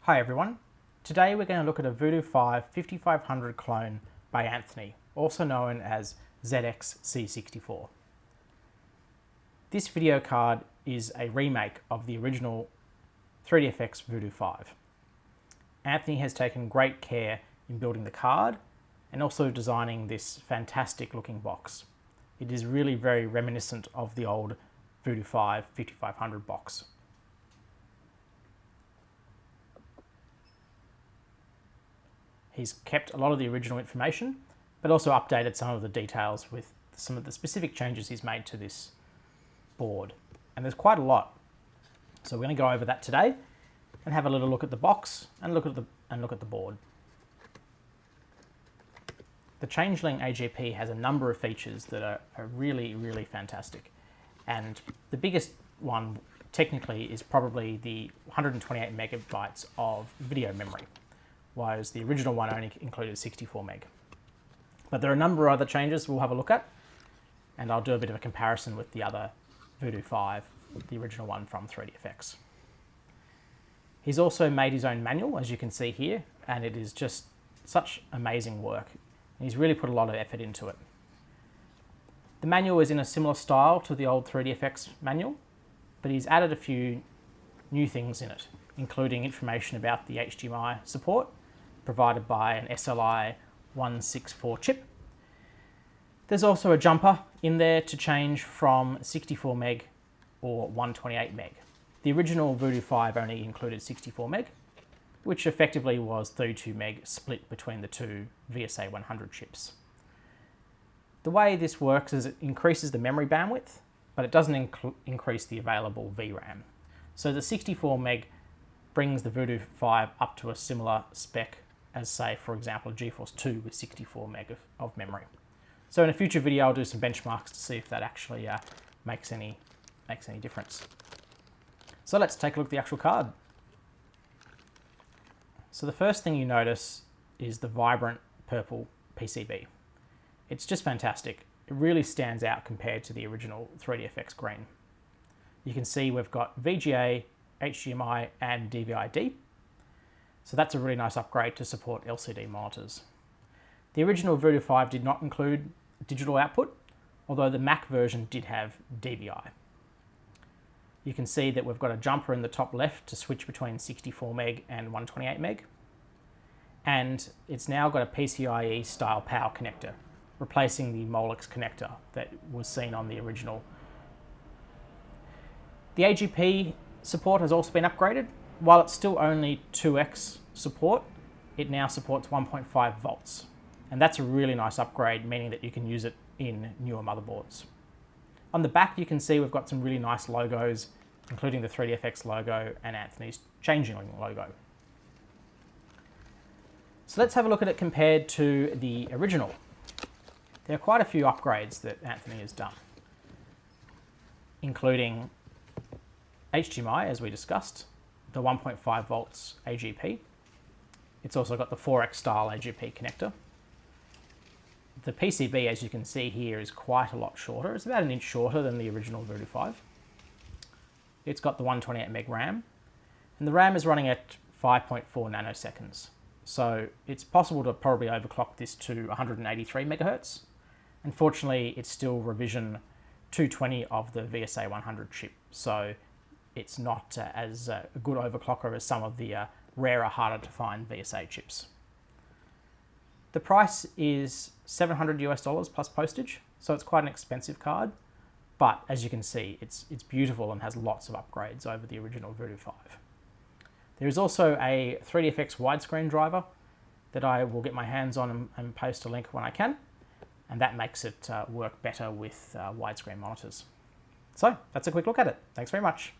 Hi everyone, today we're going to look at a Voodoo 5 5500 clone by Anthony, also known as ZX-C64. This video card is a remake of the original 3DFX Voodoo 5. Anthony has taken great care in building the card and also designing this fantastic looking box. It is really very reminiscent of the old Voodoo 5 5500 box. He's kept a lot of the original information, but also updated some of the details with some of the specific changes he's made to this board. And there's quite a lot. So we're going to go over that today and have a little look at the box and look at the board. The Changeling AGP has a number of features that are really, really fantastic. And the biggest one technically is probably the 128 megabytes of video memory, whereas the original one only included 64 meg. But there are a number of other changes we'll have a look at, and I'll do a bit of a comparison with the other Voodoo 5, the original one from 3DFX. He's also made his own manual, as you can see here, and it is just such amazing work. He's really put a lot of effort into it. The manual is in a similar style to the old 3DFX manual, but he's added a few new things in it, including information about the HDMI support provided by an SLI 164 chip. There's also a jumper in there to change from 64 meg or 128 meg. The original Voodoo 5 only included 64 meg, which effectively was 32 meg split between the two VSA 100 chips. The way this works is it increases the memory bandwidth, but it doesn't increase the available VRAM. So the 64 meg brings the Voodoo 5 up to a similar spec as, say, for example, a GeForce 2 with 64 meg of memory. So in a future video, I'll do some benchmarks to see if that actually makes any difference. So let's take a look at the actual card. So the first thing you notice is the vibrant purple PCB. It's just fantastic. It really stands out compared to the original 3DFX green. You can see we've got VGA, HDMI and DVI-D. So that's a really nice upgrade to support LCD monitors. The original Voodoo 5 did not include digital output, although the Mac version did have DVI. You can see that we've got a jumper in the top left to switch between 64 meg and 128 meg. And it's now got a PCIe style power connector, replacing the Molex connector that was seen on the original. The AGP support has also been upgraded. While it's still only 2x support, it now supports 1.5 volts. And that's a really nice upgrade, meaning that you can use it in newer motherboards. On the back, you can see we've got some really nice logos, including the 3DFX logo and Anthony's Changeling logo. So let's have a look at it compared to the original. There are quite a few upgrades that Anthony has done, including HDMI, as we discussed, the 1.5 volts AGP. It's also got the 4X style AGP connector. The PCB, as you can see here, is quite a lot shorter. It's about an inch shorter than the original Voodoo 5. It's got the 128 meg RAM, and the RAM is running at 5.4 nanoseconds. So it's possible to probably overclock this to 183 megahertz. Unfortunately, it's still revision 220 of the VSA 100 chip, so it's not as a good overclocker as some of the rarer, harder to find VSA chips. The price is $700 US plus postage, so it's quite an expensive card, but as you can see, it's beautiful and has lots of upgrades over the original Voodoo 5. There is also a 3DFX widescreen driver that I will get my hands on and post a link when I can, and that makes it work better with widescreen monitors. So that's a quick look at it. Thanks very much.